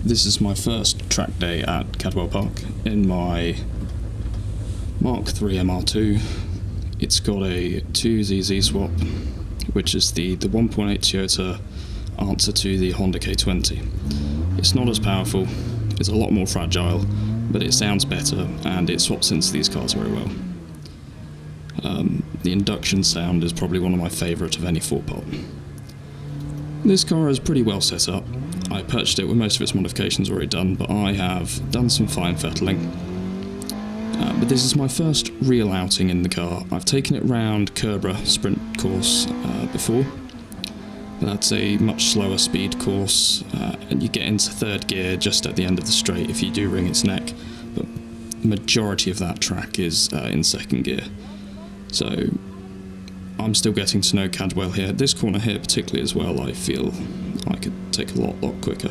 This is my first track day at Cadwell Park in my MK3 MR2. It's got a 2ZZ swap, which is the 1.8 Toyota answer to the Honda K20. It's not as powerful, it's a lot more fragile, but it sounds better and it swaps into these cars very well. The induction sound is probably one of my favourite of any 4-pot. This car is pretty well set up. I purchased it with most of its modifications already done, but I have done some fine fettling. But this is my first real outing in the car. I've taken it round Kerbra sprint course before. That's a much slower speed course, and you get into third gear just at the end of the straight if you do wring its neck, but the majority of that track is in second gear. So I'm still getting to know Cadwell here. This corner here particularly as well, I feel I could take a lot quicker.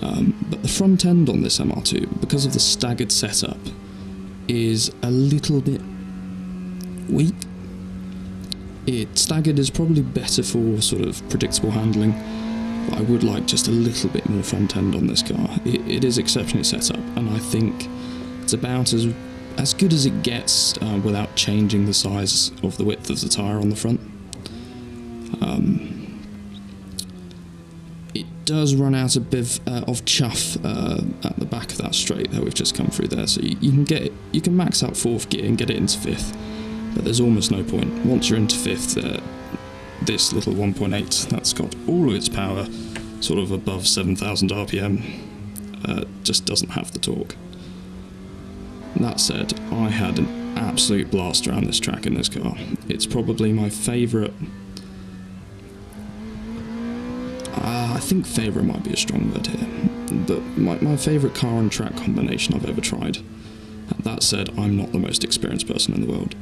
But the front end on this MR2, because of the staggered setup, is a little bit weak. Staggered is probably better for sort of predictable handling, but I would like just a little bit more front end on this car. It is exceptionally set up, and I think it's about as good as it gets without changing the size of the width of the tyre on the front. It does run out a bit of chuff at the back of that straight that we've just come through there, so you can max out 4th gear and get it into 5th, but there's almost no point. Once you're into 5th, this little 1.8 that's got all of its power sort of above 7,000 RPM just doesn't have the torque. That said, I had an absolute blast around this track in this car. It's probably my favourite. I think favourite might be a strong word here, but my favourite car and track combination I've ever tried. That said, I'm not the most experienced person in the world.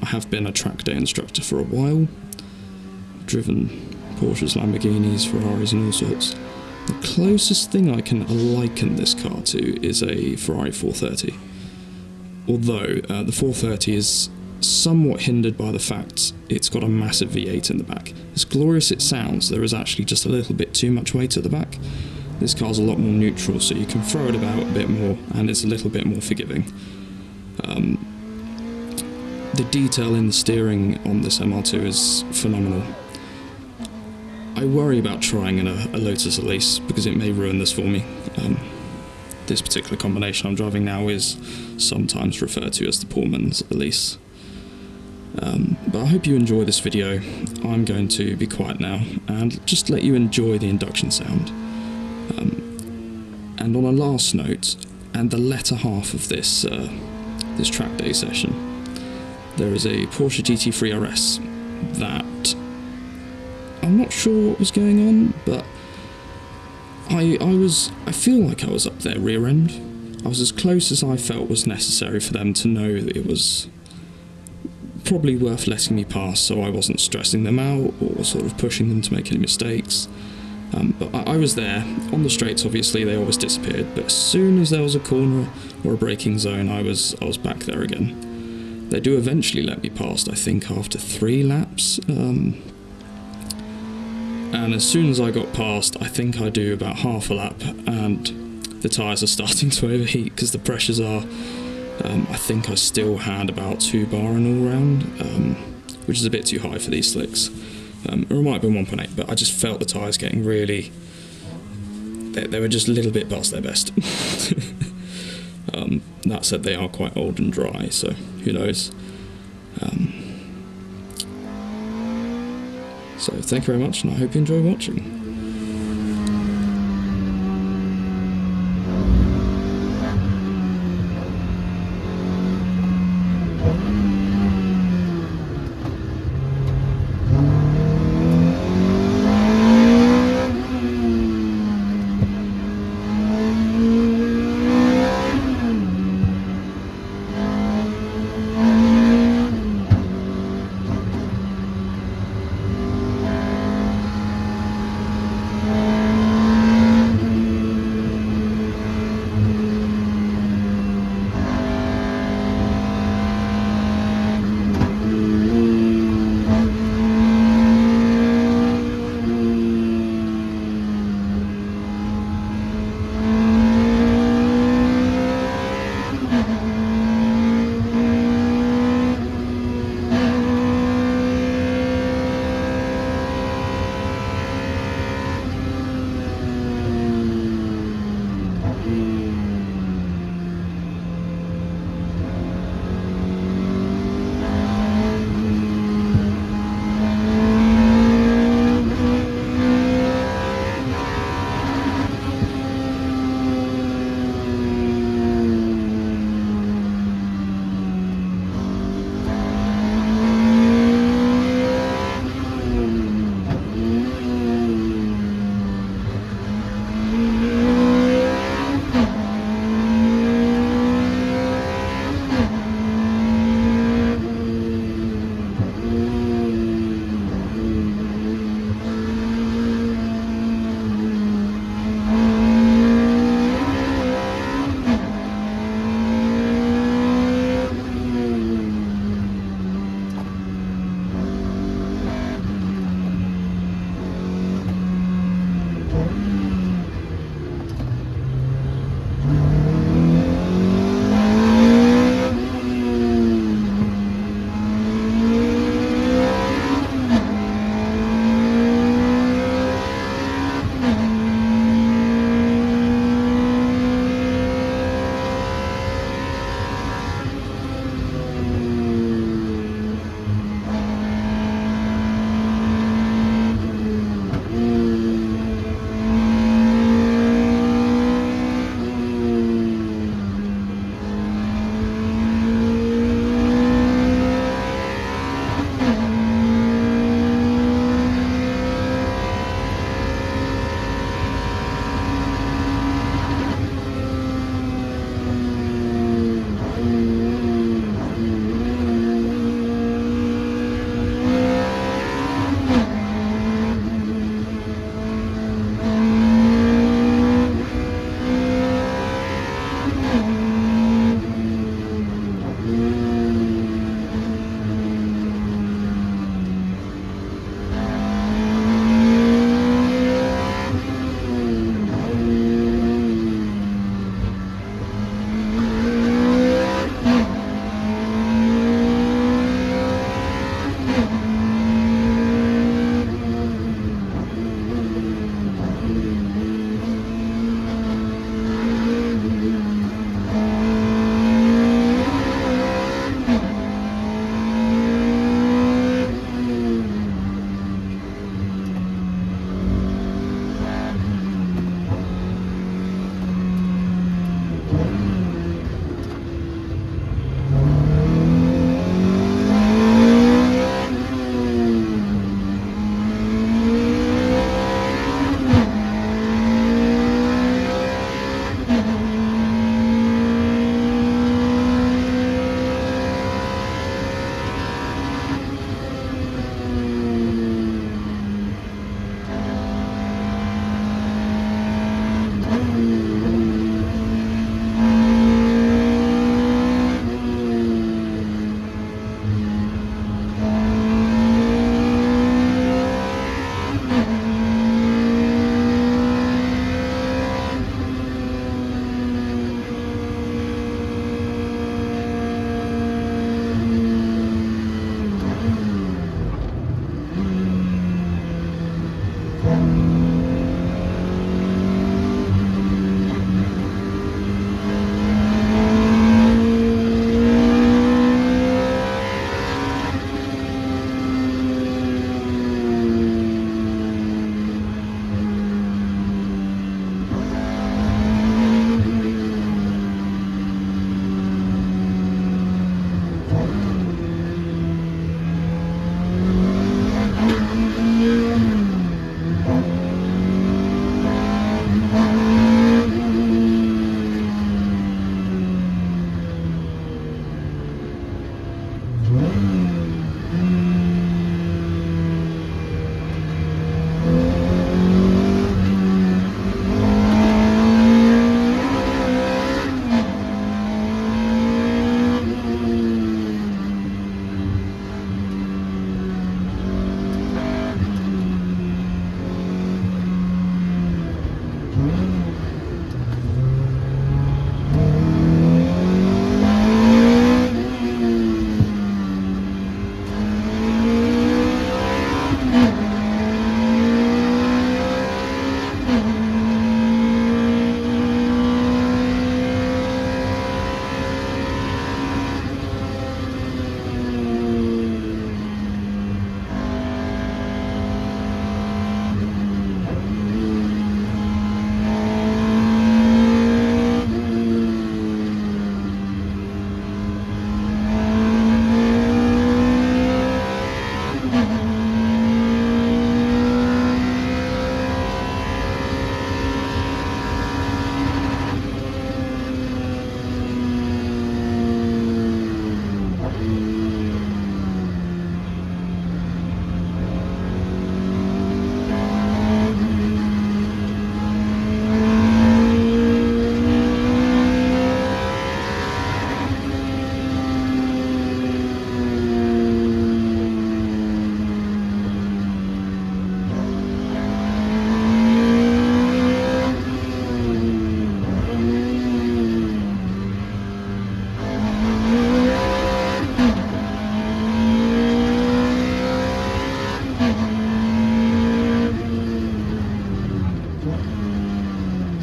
I have been a track day instructor for a while. I've driven Porsches, Lamborghinis, Ferraris and all sorts. The closest thing I can liken this car to is a Ferrari 430. Although the 430 is somewhat hindered by the fact it's got a massive V8 in the back. As glorious it sounds, there is actually just a little bit too much weight at the back. This car's a lot more neutral, so you can throw it about a bit more, and it's a little bit more forgiving. The detail in the steering on this MR2 is phenomenal. I worry about trying in a Lotus Elise because it may ruin this for me. This particular combination I'm driving now is sometimes referred to as the poor man's Elise. But I hope you enjoy this video. I'm going to be quiet now and just let you enjoy the induction sound. And on a last note, and the latter half of this track day session, there is a Porsche GT3 RS that I'm not sure what was going on, but I feel like I was up their rear end. I was as close as I felt was necessary for them to know that it was probably worth letting me pass, so I wasn't stressing them out or sort of pushing them to make any mistakes. But I was there. On the straights, obviously, they always disappeared, but as soon as there was a corner or a braking zone, I was back there again. They do eventually let me past, I think, after 3 laps. And as soon as I got past, I think I do about half a lap, and the tyres are starting to overheat because the pressures are, I think I still had about 2 bar in all round, which is a bit too high for these slicks. Or it might have been 1.8, but I just felt the tyres getting really, they were just a little bit past their best. That said, they are quite old and dry, so who knows. So thank you very much, and I hope you enjoy watching.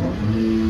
Bye.